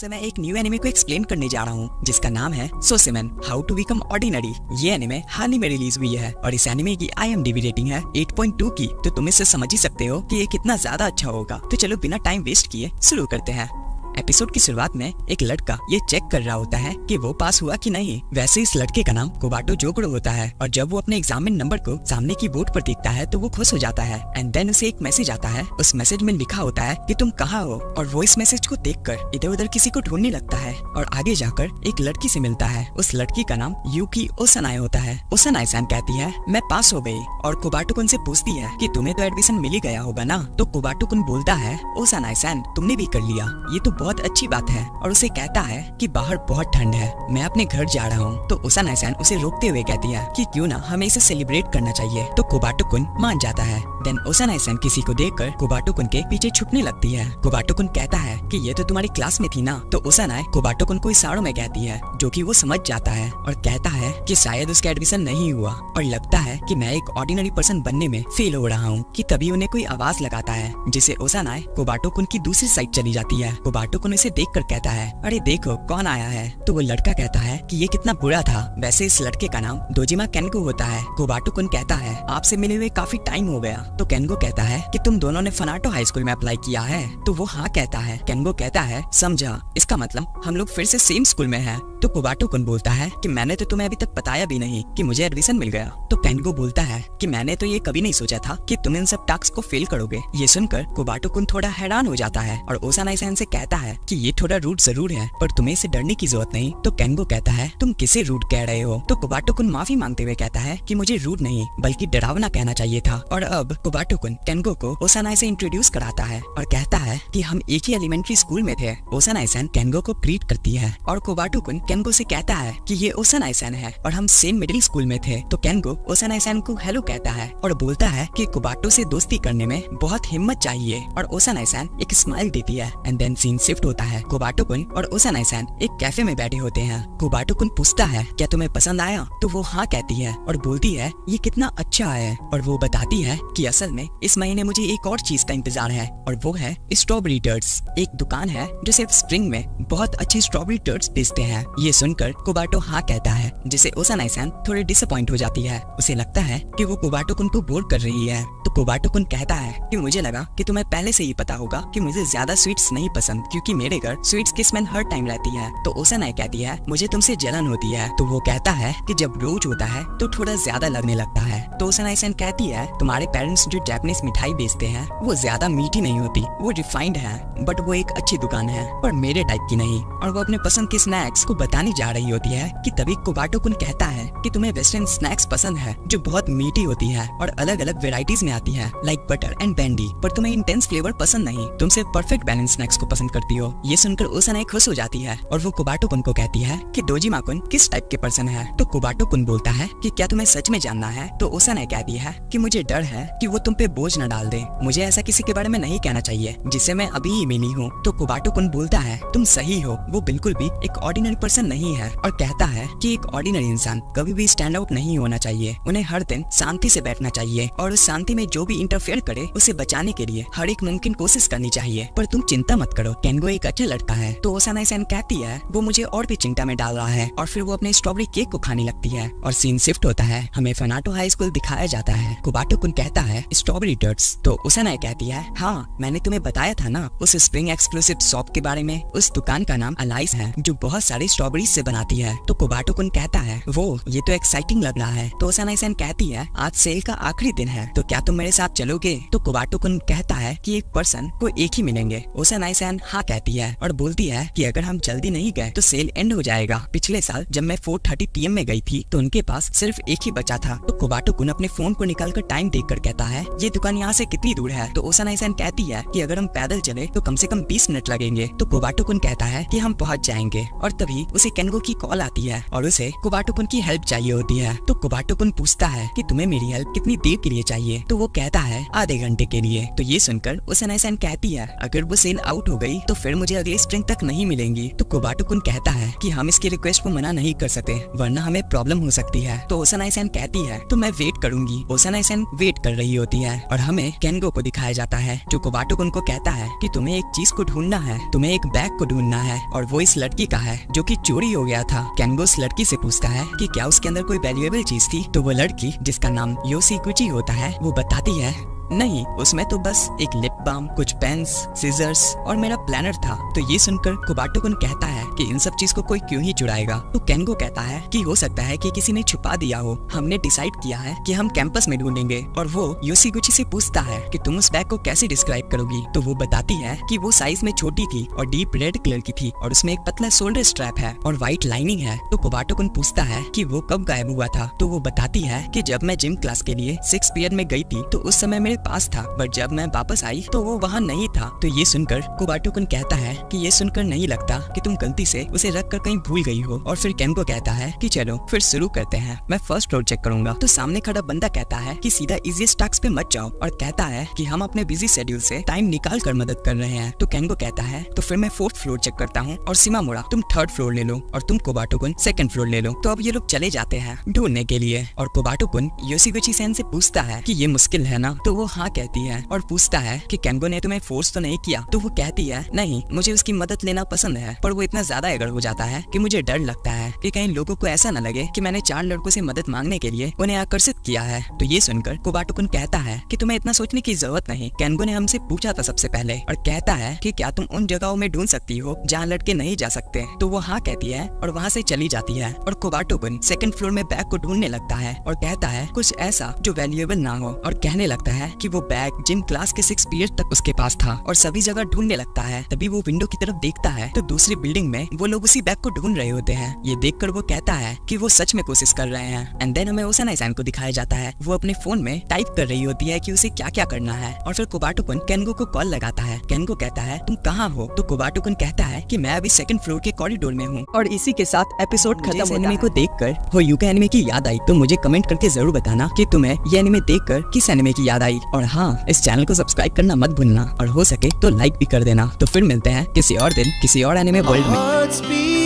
से मैं एक न्यू एनिमे को एक्सप्लेन करने जा रहा हूँ जिसका नाम है सोसेमन हाउ टू बिकम ऑर्डिनरी। ये एनिमे हाल ही में रिलीज हुई है और इस एनिमे की IMDb रेटिंग है 8.2 की। तो तुम इससे समझ ही सकते हो कि ये कितना ज्यादा अच्छा होगा। तो चलो बिना टाइम वेस्ट किए शुरू करते हैं। एपिसोड की शुरुआत में एक लड़का ये चेक कर रहा होता है कि वो पास हुआ कि नहीं। वैसे इस लड़के का नाम कोबाटो जोगड़ो होता है और जब वो अपने एग्जाम में नंबर को सामने की बोर्ड पर देखता है तो वो खुश हो जाता है। एंड देन उसे एक मैसेज आता है। उस मैसेज में लिखा होता है कि तुम कहाँ हो, और वो इस मैसेज को देखकर इधर उधर किसी को ढूंढने लगता है और आगे जाकर एक लड़की से मिलता है। उस लड़की का नाम यूकी ओसनाए होता है। ओसनाए-सान कहती है मैं पास हो गई, और कोबाटो कुन से पूछती है कि तुम्हें तो एडमिशन मिल ही गया होगा ना। तो कोबाटो कुन बोलता है ओसनाए-सान तुमने भी कर लिया, ये तो बहुत अच्छी बात है। और उसे कहता है कि बाहर बहुत ठंड है, मैं अपने घर जा रहा हूँ। तो ओसनाए-सान उसे रोकते हुए कहती है कि क्यों ना हमें इसे सेलिब्रेट करना चाहिए। तो कोबाटो कुन मान जाता है। देन ओसनाए-सान किसी को देखकर कोबाटो कुन के पीछे छुपने लगती है। कोबाटो कुन कहता है कि ये तो तुम्हारी क्लास में थी ना। तो ओसनाए कोबाटो कुन को इशारों में कहती है, जो कि वो समझ जाता है और कहता है कि शायद उसका एडमिशन नहीं हुआ और लगता है कि मैं एक ऑर्डिनरी पर्सन बनने में फेल हो रहा हूँ। कि तभी उन्हें कोई आवाज लगाता है जिसे ओसनाए कोबाटो कुन की दूसरी साइड चली जाती है। कोबाटो कुन इसे देखकर कहता है अरे देखो कौन आया है। तो वो लड़का कहता है कि ये कितना बुरा था। वैसे इस लड़के का नाम दोजिमा केनको होता है। कोबाटो कुन कहता है आपसे मिले हुए काफी टाइम हो गया। तो केनको कहता है कि तुम दोनों ने फनाटो हाई स्कूल में अप्लाई किया है। तो वो हाँ कहता है। केनको कहता है समझा, इसका मतलब हम लोग फिर से सेम स्कूल में हैं। तो कोबाटो कुन बोलता है कि मैंने तो तुम्हें अभी तक बताया भी नहीं कि मुझे एडमिशन मिल गया। तो केनको बोलता है कि मैंने तो ये कभी नहीं सोचा था कि तुम इन सब टास्क को फेल करोगे। ये सुनकर कोबाटो कुन थोड़ा हैरान हो जाता है और ओसनाए-सान से कहता है कि ये थोड़ा रूड जरूर है पर तुम्हें इसे डरने की जरूरत नहीं। तो केनको कहता है तुम किसे रूड कह रहे हो। तो कोबाटो कुन माफी मांगते हुए कहता है कि मुझे रूड नहीं बल्कि डरावना कहना चाहिए था। और अब कोबाटो कुन केनको को ओसनाए से इंट्रोड्यूस कराता है और कहता है कि हम एक ही एलिमेंट्री स्कूल में थे। ओसनाए-सान केनको को ग्रीट करती है और कोबाटो कुन केनको से कहता है कि ये ओसनाए-सान है और हम सेम मिडिल स्कूल में थे। तो केनको ओसनाए-सान को हेलो कहता है और बोलता है कि कोबाटो से दोस्ती करने में बहुत हिम्मत चाहिए। और ओसनाए-सान एक स्माइल देती है। एंड देन सीन शिफ्ट होता है। कोबाटो कुन और ओसनाए-सान एक कैफे में बैठे होते हैं। कोबाटो कुन पूछता है क्या तुम्हें पसंद आया। तो वो हाँ कहती है और बोलती है ये कितना अच्छा है। और वो बताती है कि असल में इस महीने मुझे एक और चीज का इंतजार है और वो है स्ट्रॉबेरी टर्ट्स। एक दुकान है जो सिर्फ स्प्रिंग में बहुत अच्छे स्ट्रॉबेरी टर्ट्स बेचते हैं। ये सुनकर कोबाटो हाँ कहता है जिसे ओसनाए-सान थोड़ी डिसअपॉइंट हो जाती है। उसे लगता है कि वो कोबाटो कुन को बोर कर रही है। तो कोबाटो कुन कहता है कि मुझे लगा कि तुम्हें पहले से ही पता होगा कि मुझे ज्यादा स्वीट्स नहीं पसंद क्योंकि मेरे घर स्वीट्स की स्मेल हर टाइम रहती है। तो ओसनाए कहती है मुझे तुमसे जलन होती है। तो वो कहता है कि जब रोज होता है तो थोड़ा ज्यादा लगने लगता है। तो ओसनाए-सान कहती है तुम्हारे पेरेंट्स जो जापानीज मिठाई बेचते हैं वो ज्यादा मीठी नहीं होती, वो रिफाइंड है बट वो एक अच्छी दुकान है पर मेरे टाइप की नहीं। और वो अपने पसंद के स्नैक्स को बताने जा रही होती है कि तभी कोबाटो कुन कहता है कि तुम्हें वेस्टर्न स्नैक्स पसंद है जो बहुत मीठी होती है और अलग अलग वेराइटीज में आती है लाइक बटर एंड बैंडी, पर तुम्हें इंटेंस फ्लेवर पसंद नहीं, तुम सिर्फ परफेक्ट बैलेंस स्नैक्स को पसंद करती हो। ये सुनकर ओसनाए खुश हो जाती है और वो कोबाटो कुन को कहती है कि दोजिमा कुन किस टाइप के पर्सन है। तो कोबाटो कुन बोलता है कि क्या तुम्हें सच में जानना है। तो ओसनाए कहती है कि मुझे डर है कि वो तुम पे बोझ न डाल दे, मुझे ऐसा किसी के बारे में नहीं कहना चाहिए जिससे मैं अभी ही मिली हूँ। तो कोबाटो कुन बोलता है तुम सही हो, वो बिल्कुल भी एक ऑर्डिनरी पर्सन नहीं है और कहता है कि एक ऑर्डिनरी इंसान कभी भी स्टैंड आउट नहीं होना चाहिए, उन्हें हर दिन शांति से बैठना चाहिए और उस शांति में जो भी इंटरफेयर करे उसे बचाने के लिए हर एक मुमकिन कोशिश करनी चाहिए। पर तुम चिंता मत करो, केनको एक अच्छा लड़का है। तो ओसनाए-सान कहती है वो मुझे और भी चिंता में डाल रहा है और फिर वो अपने स्ट्रॉबेरी केक को खाने लगती है। और सीन शिफ्ट होता है, हमें फनाटो हाई स्कूल दिखाया जाता है। कोबाटो कुन कहता है स्ट्रॉबेरी टर्ट्स। तो ओसनाए कहती है हाँ मैंने तुम्हें बताया था ना उस स्प्रिंग एक्सक्लूसिव शॉप के बारे में। उस दुकान का नाम अलाइस है जो बहुत सारे स्ट्रॉबेरी से बनाती है। तो कोबाटो कुन कहता है वो ये तो एक्साइटिंग लग रहा है। तो ओसनाए-सान कहती है आज सेल का आखिरी दिन है तो क्या तुम मेरे साथ चलोगे। तो कोबाटो कुन कहता है कि एक पर्सन को एक ही मिलेंगे। ओसनाए-सान हाँ कहती है और बोलती है कि अगर हम जल्दी नहीं गए तो सेल एंड हो जाएगा। पिछले साल जब मैं 4:30 PM में गई थी तो उनके पास सिर्फ एक ही बचा था। तो कोबाटो कुन अपने फोन को निकालकर टाइम देखकर कहता है ये दुकान यहाँ से कितनी दूर है। तो ओसनाए-सान कहती है कि अगर हम पैदल चले तो कम से कम 20 मिनट लगेंगे। तो कोबाटो कुन कहता है कि हम पहुँच जाएंगे। और तभी उसे केनको की कॉल आती है और उसे कोबाटो कुन की हेल्प चाहिए होती है। तो कोबाटो कुन पूछता है कि तुम्हें मेरी हेल्प कितनी देर के लिए चाहिए। तो वो कहता है आधे घंटे के लिए। तो ये सुनकर ओसनाए-सान कहती है अगर वो सेल आउट हो गई तो फिर मुझे अगले स्प्रिंग तक नहीं मिलेंगी। तो कोबाटो-कुन कहता है कि हम इसकी रिक्वेस्ट को मना नहीं कर सकते वरना हमें प्रॉब्लम हो सकती है। तो ओसानाe-san कहती है तो मैं वेट करूंगी। ओसानाe-san वेट कर रही होती है और हमें केंगो को दिखाया जाता है जो कोबाटो-कुन को कहता है कि तुम्हें एक चीज को ढूंढना है, तुम्हें एक बैग को ढूंढना है और वो इस लड़की का है जो कि चोरी हो गया था। केंगो उस लड़की से पूछता है कि क्या उसके अंदर कोई वैल्यूएबल चीज थी। तो वो लड़की जिसका नाम योशिगुची होता है वो बताती है नहीं, उसमें तो बस एक लिप बाम, कुछ पेन्स, सीजर्स और मेरा प्लानर था। तो ये सुनकर कोबाटो-कुन कहता है कि इन सब चीज को कोई क्यों ही चुराएगा। तो केंगो कहता है कि हो सकता है कि किसी ने छुपा दिया हो। हमने डिसाइड किया है कि हम कैंपस में ढूंढेंगे। और वो योशिगुची से पूछता है कि तुम उस बैग को कैसे डिस्क्राइब करोगी। तो वो बताती है कि वो साइज में छोटी थी और डीप रेड कलर की थी और उसमें एक पतला शोल्डर स्ट्रैप है और व्हाइट लाइनिंग है। तो कोबाटो-कुन पूछता है कि वो कब गायब हुआ था। तो वो बताती है कि जब मैं जिम क्लास के लिए 6 पीरियड में गई थी तो उस समय मेरे पास था, बट जब मैं वापस आई तो वो वहाँ नहीं था। तो ये सुनकर कोबाटो-कुन कहता है कि ये सुनकर नहीं लगता कि तुम गलती से उसे रख कर कहीं भूल गई हो। और फिर केंगो कहता है कि चलो फिर शुरू करते हैं, मैं फर्स्ट फ्लोर चेक करूंगा। तो सामने खड़ा बंदा कहता है कि सीधा इजीएस्ट टास्क पे मत जाओ और कहता है कि हम अपने बिजी शेड्यूल से टाइम निकाल कर मदद कर रहे हैं। तो केंगो कहता है तो फिर मैं 4th फ्लोर चेक करता हूँ और शिमामुरा तुम 3rd फ्लोर ले लो और तुम कोबाटो-कुन 2nd फ्लोर ले लो। तो अब ये लोग चले जाते हैं ढूंढने के लिए और कोबाटो-कुन योशिगुची-सैन से पूछता है कि ये मुश्किल है ना। तो वो हाँ कहती है और पूछता है कि केंगो ने तुम्हें फोर्स तो नहीं किया। तो वो कहती है नहीं, मुझे उसकी मदद लेना पसंद है, पर वो इतना ज्यादा एगर हो जाता है कि मुझे डर लगता है कि कहीं लोगों को ऐसा न लगे कि मैंने 4 लड़कों से मदद मांगने के लिए उन्हें आकर्षित किया है। तो ये सुनकर कोबाटो-कुन कहता है कि तुम्हें इतना सोचने की जरूरत नहीं, केंगो ने हमसे पूछा था सबसे पहले। और कहता है कि क्या तुम उन जगहों में ढूंढ सकती हो जहाँ लड़के नहीं जा सकते। तो वो हाँ कहती है और वहाँ से चली जाती है और कोबाटो-कुन 2nd फ्लोर में बैग को ढूंढने लगता है और कहता है कुछ ऐसा जो वैल्यूएबल ना हो और कहने लगता है कि वो बैग जिम क्लास के 6 पीरियड तक उसके पास था और सभी जगह ढूंढने लगता है। तभी वो विंडो की तरफ देखता है तो दूसरी बिल्डिंग में वो लोग उसी बैग को ढूंढ रहे होते हैं। ये देखकर वो कहता है कि वो सच में कोशिश कर रहे हैं। एंड देन हमें ओसानाe-san को दिखाया जाता है, वो अपने फोन में टाइप कर रही होती है कि उसे क्या क्या करना है। और फिर कोबाटो-कुन केंगो को कॉल लगाता है। केंगो कहता है तुम कहाँ हो। तो कोबाटो-कुन कहता है कि मैं अभी 2nd फ्लोर के कॉरिडोर में हूँ। और इसी के साथ एपिसोड खत्म होता है। एनिमे को देखकर होयुका एनिमे की याद आई तो मुझे कमेंट करके जरूर बताना कि तुम्हें ये एनिमे देखकर किस एनिमे की याद आई। और हाँ, इस चैनल को सब्सक्राइब करना मत भूलना और हो सके तो लाइक भी कर देना। तो फिर मिलते हैं किसी और दिन किसी और एनिमे वर्ल्ड में।